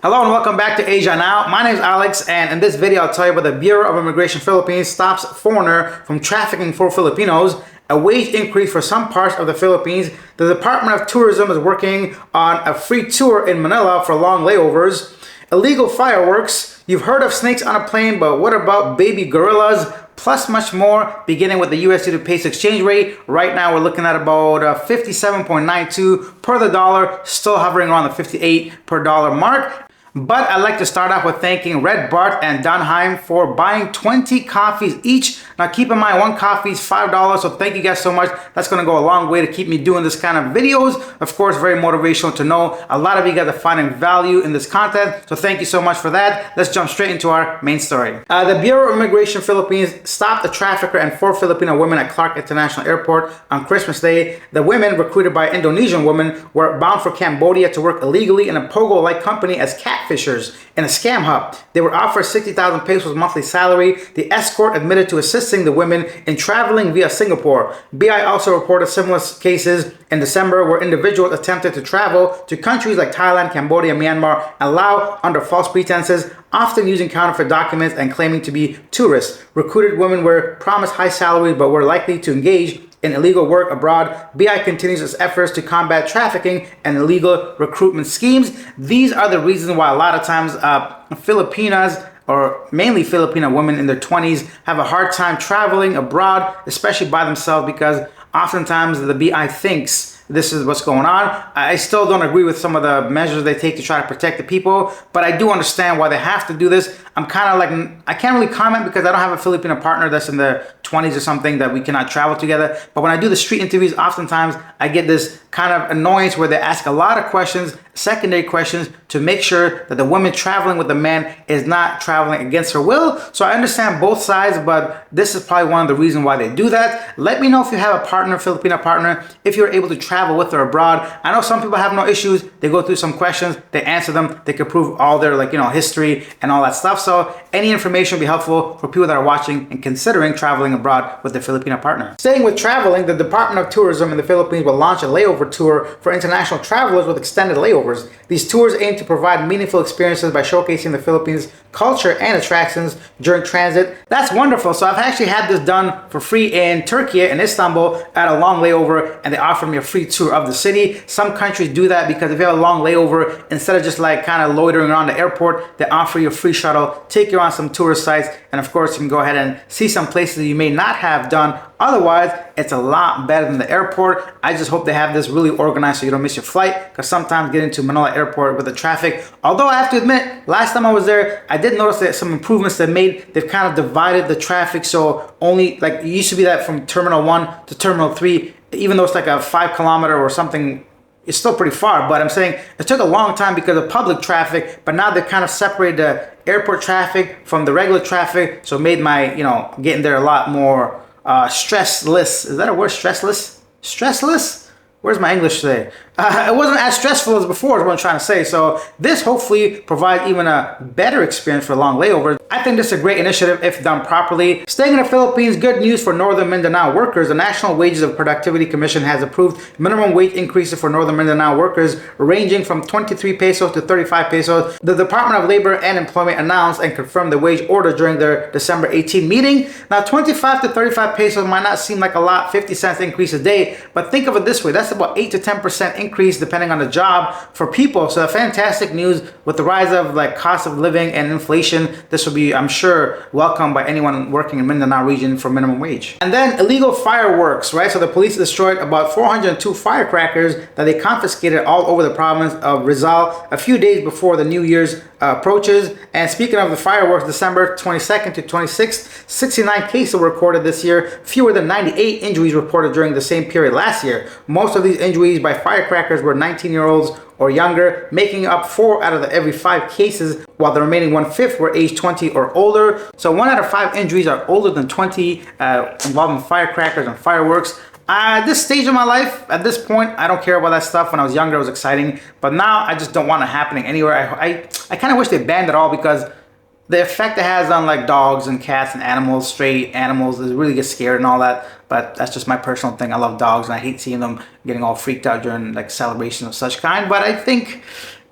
Hello and welcome back to Asia Now. My name is Alex, and in this video I'll tell you about the Bureau of Immigration Philippines stops foreigner from trafficking for Filipinos, a wage increase for some parts of the Philippines, the Department of Tourism is working on a free tour in Manila for long layovers, illegal fireworks, you've heard of snakes on a plane, but what about baby gorillas? Plus much more, beginning with the USD to peso exchange rate. Right now we're looking at about 57.92 per the dollar, still hovering around the 58 per dollar mark. But I'd like to start off with thanking Red Bart and Dunheim for buying 20 coffees each. Now keep in mind, one coffee is $5, so thank you guys so much. That's going to go a long way to keep me doing this kind of videos. Of course, very motivational to know a lot of you guys are finding value in this content, so thank you so much for that. Let's jump straight into our main story. The Bureau of Immigration Philippines stopped a trafficker and 4 Filipino women at Clark International Airport on Christmas Day. The women, recruited by Indonesian women, were bound for Cambodia to work illegally in a pogo-like company as catfishers in a scam hub. They were offered 60,000 pesos monthly salary. The escort admitted to assisting the women in traveling via Singapore. BI also reported similar cases in December where individuals attempted to travel to countries like Thailand, Cambodia, Myanmar, and Laos under false pretenses, often using counterfeit documents and claiming to be tourists. Recruited women were promised high salaries but were likely to engage in illegal work abroad. BI continues its efforts to combat trafficking and illegal recruitment schemes. These are the reasons why a lot of times Filipinas, or mainly Filipino women in their 20s, have a hard time traveling abroad, especially by themselves, because oftentimes the BI thinks this is what's going on. I still don't agree with some of the measures they take to try to protect the people, but I do understand why they have to do this. I'm kind of like, I can't really comment because I don't have a Filipino partner that's in their 20s or something that we cannot travel together. But when I do the street interviews, oftentimes I get this kind of annoyance where they ask a lot of questions, secondary questions, to make sure that the woman traveling with the man is not traveling against her will. So I understand both sides, but this is probably one of the reasons why they do that. Let me know if you have a partner, Filipino partner, if you're able to travel with her abroad. I know some people have no issues. They go through some questions, they answer them, they can prove all their history and all that stuff. So any information will be helpful for people that are watching and considering traveling abroad with their Filipino partner. Staying with traveling, the Department of Tourism in the Philippines will launch a layover tour for international travelers with extended layovers. These tours aim to provide meaningful experiences by showcasing the Philippines' culture and attractions during transit. That's wonderful. So I've actually had this done for free in Turkey, in Istanbul, at a long layover, and they offered me a free tour of the city. Some countries do that because if you have a long layover, instead of just kind of loitering around the airport, they offer you a free shuttle, take you on some tourist sites, and of course you can go ahead and see some places that you may not have done otherwise. It's a lot better than the airport. I just hope they have this really organized so you don't miss your flight, because sometimes getting to Manila airport with the traffic, although I have to admit, last time I was there, I did notice that some improvements they made. They've kind of divided the traffic, so only it used to be that from Terminal 1 to Terminal 3, even though it's like a 5 kilometer or something, it's still pretty far, but I'm saying it took a long time because of public traffic, but now they've kind of separated the airport traffic from the regular traffic, so it made my, getting there a lot more stressless. Is that a word, stressless? Stressless? Where's my English today? It wasn't as stressful as before is what I'm trying to say. So this hopefully provides even a better experience for long layovers. I think this is a great initiative if done properly. Staying in the Philippines, good news for Northern Mindanao workers. The National Wages of Productivity Commission has approved minimum wage increases for Northern Mindanao workers ranging from 23 pesos to 35 pesos. The Department of Labor and Employment announced and confirmed the wage order during their December 18 meeting. Now 25 to 35 pesos might not seem like a lot, 50 cents increase a day, but think of it this way, that's about 8 to 10% increase depending on the job for people. So fantastic news with the rise of cost of living and inflation. This will be, I'm sure, welcomed by anyone working in Mindanao region for minimum wage. And then illegal fireworks, right? So the police destroyed about 402 firecrackers that they confiscated all over the province of Rizal a few days before the New Year's approaches. And speaking of the fireworks, December 22nd to 26th, 69 cases were recorded this year, fewer than 98 injuries reported during the same period last year. Most of these injuries by firecrackers were 19-year-olds or younger, making up 4 out of every 5 cases, while the remaining 1/5 were age 20 or older. So 1 out of 5 injuries are older than 20 involving firecrackers and fireworks. At this stage of my life, at this point, I don't care about that stuff. When I was younger, it was exciting, but now I just don't want it happening anywhere. I kind of wish they banned it all, because the effect it has on dogs and cats and animals, stray animals, is really get scared and all that. But that's just my personal thing. I love dogs and I hate seeing them getting all freaked out during celebrations of such kind. But I think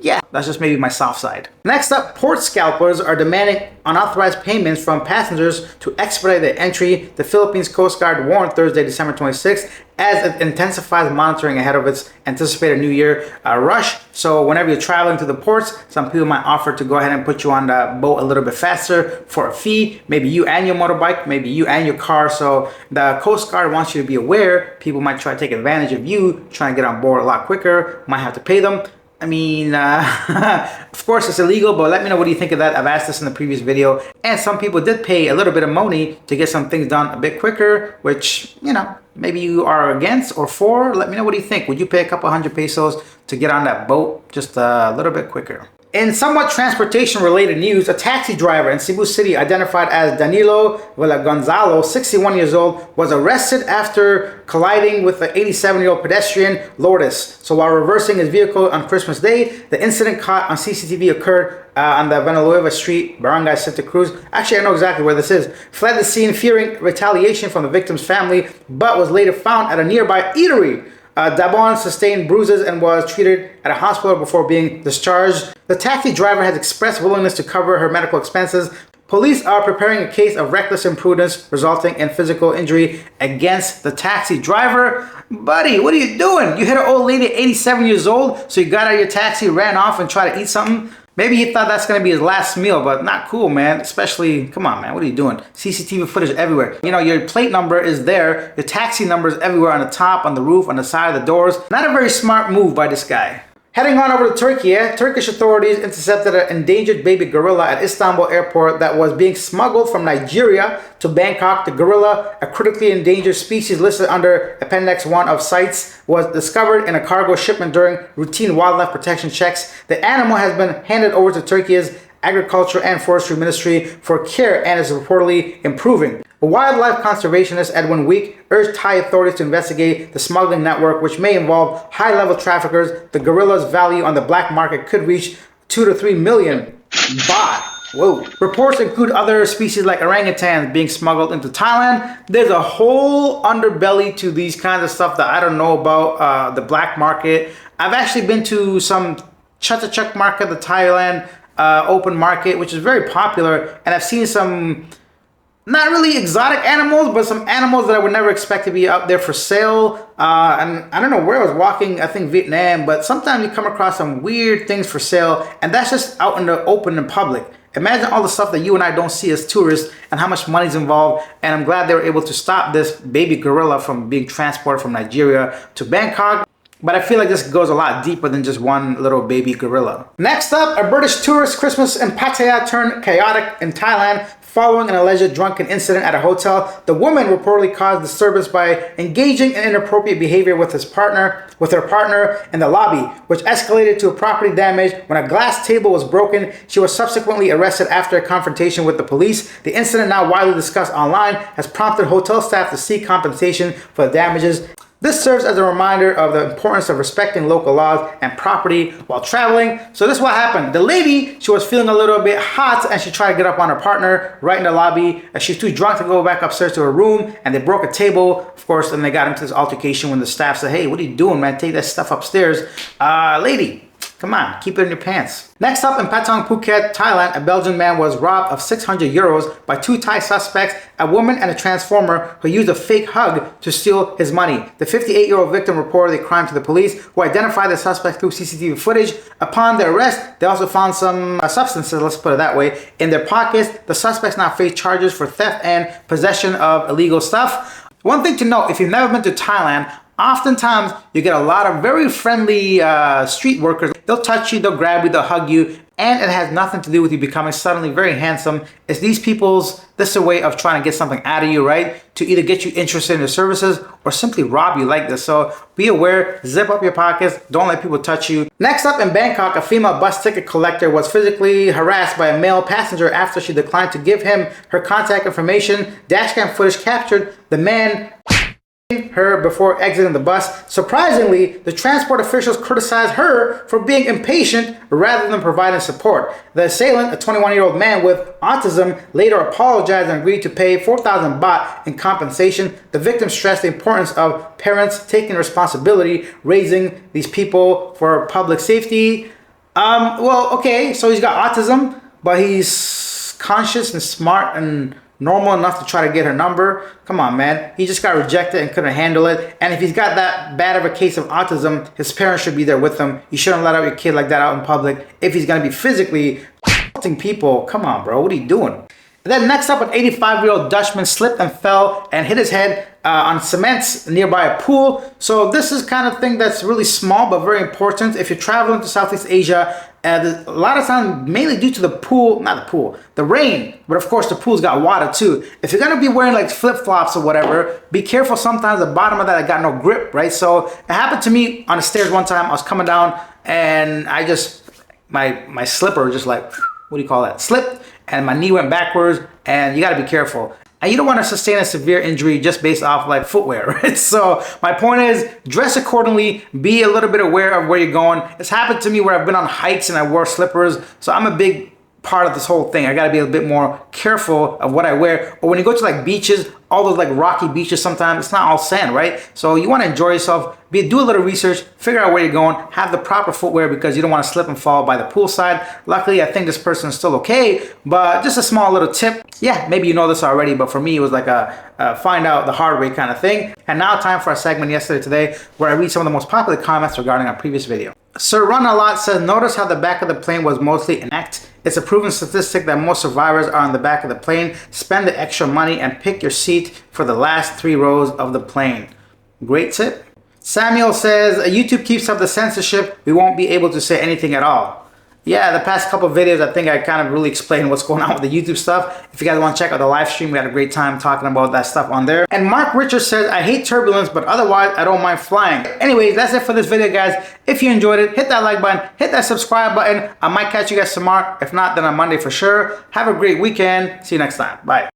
Yeah, that's just maybe my soft side. Next up, port scalpers are demanding unauthorized payments from passengers to expedite their entry. The Philippines Coast Guard warned Thursday, December 26th, as it intensifies monitoring ahead of its anticipated New Year rush. So whenever you're traveling to the ports, some people might offer to go ahead and put you on the boat a little bit faster for a fee. Maybe you and your motorbike, maybe you and your car. So the Coast Guard wants you to be aware. People might try to take advantage of you, trying to get on board a lot quicker, might have to pay them. I mean, of course it's illegal, but let me know what do you think of that. I've asked this in the previous video, and some people did pay a little bit of money to get some things done a bit quicker, which, you know, maybe you are against or for. Let me know what do you think. Would you pay a couple hundred pesos to get on that boat just a little bit quicker? In somewhat transportation-related news, a taxi driver in Cebu City identified as Danilo Villagonzalo, 61 years old, was arrested after colliding with the 87-year-old pedestrian Lourdes. So while reversing his vehicle on Christmas Day, the incident caught on CCTV occurred on the Villanueva Street, Barangay Santa Cruz. Actually, I know exactly where this is. Fled the scene fearing retaliation from the victim's family, but was later found at a nearby eatery. Dabon sustained bruises and was treated at a hospital before being discharged. The taxi driver has expressed willingness to cover her medical expenses. Police are preparing a case of reckless imprudence resulting in physical injury against the taxi driver. Buddy, what are you doing? You hit an old lady at 87 years old, so you got out of your taxi, ran off and tried to eat something? Maybe he thought that's going to be his last meal, but not cool, man. Especially, come on, man. What are you doing? CCTV footage everywhere. You know, your plate number is there. Your taxi number is everywhere, on the top, on the roof, on the side of the doors. Not a very smart move by this guy. Heading on over to Turkey, Turkish authorities intercepted an endangered baby gorilla at Istanbul airport that was being smuggled from Nigeria to Bangkok. The gorilla, a critically endangered species listed under Appendix 1 of CITES, was discovered in a cargo shipment during routine wildlife protection checks. The animal has been handed over to Turkey's Agriculture and Forestry Ministry for care and is reportedly improving. Wildlife conservationist Edwin Week urged Thai authorities to investigate the smuggling network, which may involve high-level traffickers. The gorilla's value on the black market could reach 2 to 3 million baht. Whoa. Reports include other species like orangutans being smuggled into Thailand. There's a whole underbelly to these kinds of stuff that I don't know about, the black market. I've actually been to some Chatuchak market, the Thailand open market, which is very popular, and I've seen some not really exotic animals, but some animals that I would never expect to be out there for sale. And I don't know where I was walking, I think Vietnam, but sometimes you come across some weird things for sale, and that's just out in the open in public. Imagine all the stuff that you and I don't see as tourists and how much money's involved. And I'm glad they were able to stop this baby gorilla from being transported from Nigeria to Bangkok. But I feel like this goes a lot deeper than just one little baby gorilla. Next up, a British tourist Christmas in Pattaya turned chaotic in Thailand following an alleged drunken incident at a hotel. The woman reportedly caused disturbance by engaging in inappropriate behavior with her partner in the lobby, which escalated to a property damage when a glass table was broken. She was subsequently arrested after a confrontation with the police. The incident, now widely discussed online, has prompted hotel staff to seek compensation for the damages. This serves as a reminder of the importance of respecting local laws and property while traveling. So this is what happened. The lady, she was feeling a little bit hot and she tried to get up on her partner right in the lobby. She's too drunk to go back upstairs to her room, and they broke a table, of course, and they got into this altercation when the staff said, "Hey, what are you doing, man? Take that stuff upstairs." Lady, come on, keep it in your pants. Next up, in Patong, Phuket, Thailand, a Belgian man was robbed of 600 euros by two Thai suspects, a woman and a transformer, who used a fake hug to steal his money. The 58-year-old victim reported the crime to the police, who identified the suspect through CCTV footage. Upon the arrest, they also found some substances, let's put it that way, in their pockets. The suspects now face charges for theft and possession of illegal stuff. One thing to note, if you've never been to Thailand, oftentimes you get a lot of very friendly street workers. They'll touch you, they'll grab you, they'll hug you, and it has nothing to do with you becoming suddenly very handsome. It's these people's, this is a way of trying to get something out of you, right? To either get you interested in their services or simply rob you like this. So be aware, zip up your pockets, don't let people touch you. Next up, in Bangkok, a female bus ticket collector was physically harassed by a male passenger after she declined to give him her contact information. Dashcam footage captured the man her before exiting the bus. Surprisingly, the transport officials criticized her for being impatient rather than providing support. The assailant, a 21-year-old man with autism, later apologized and agreed to pay 4,000 baht in compensation. The victim stressed the importance of parents taking responsibility, raising these people for public safety. Well, okay, so he's got autism, but he's conscious and smart and normal enough to try to get her number. Come on, man. He just got rejected and couldn't handle it. And if he's got that bad of a case of autism, his parents should be there with him. You shouldn't let out your kid like that out in public if he's gonna be physically assaulting people. Come on, bro. What are you doing? And then next up, an 85-year-old Dutchman slipped and fell and hit his head on cements nearby a pool. So this is kind of thing that's really small but very important. If you're traveling to Southeast Asia, a lot of times, mainly due to the rain, but of course the pool's got water too. If you're gonna be wearing like flip-flops or whatever, be careful. Sometimes the bottom of that I got no grip, right? So it happened to me on the stairs one time. I was coming down and I just, my slipper just like, what do you call that? Slipped and my knee went backwards, and you gotta be careful. And you don't want to sustain a severe injury just based off like footwear, right? So my point is, dress accordingly, be a little bit aware of where you're going. It's happened to me where I've been on hikes and I wore slippers. So I'm a big part of this whole thing. I got to be a bit more careful of what I wear. Or when you go to like beaches, all those like rocky beaches, sometimes it's not all sand, right? So you want to enjoy yourself, do a little research, figure out where you're going, have the proper footwear because you don't want to slip and fall by the poolside. Luckily, I think this person is still okay, but just a small little tip. Yeah, maybe you know this already, but for me, it was like a find out the hard way kind of thing. And now time for our segment yesterday today, where I read some of the most popular comments regarding our previous video. Sir Run A Lot says, notice how the back of the plane was mostly intact. It's a proven statistic that most survivors are on the back of the plane. Spend the extra money and pick your seat for the last 3 rows of the plane. Great tip. Samuel says, YouTube keeps up the censorship. We won't be able to say anything at all. Yeah, the past couple of videos, I think I kind of really explained what's going on with the YouTube stuff. If you guys want to check out the live stream, we had a great time talking about that stuff on there. And Mark Richards says, I hate turbulence, but otherwise, I don't mind flying. Anyways, that's it for this video, guys. If you enjoyed it, hit that like button, hit that subscribe button. I might catch you guys tomorrow. If not, then on Monday for sure. Have a great weekend. See you next time. Bye.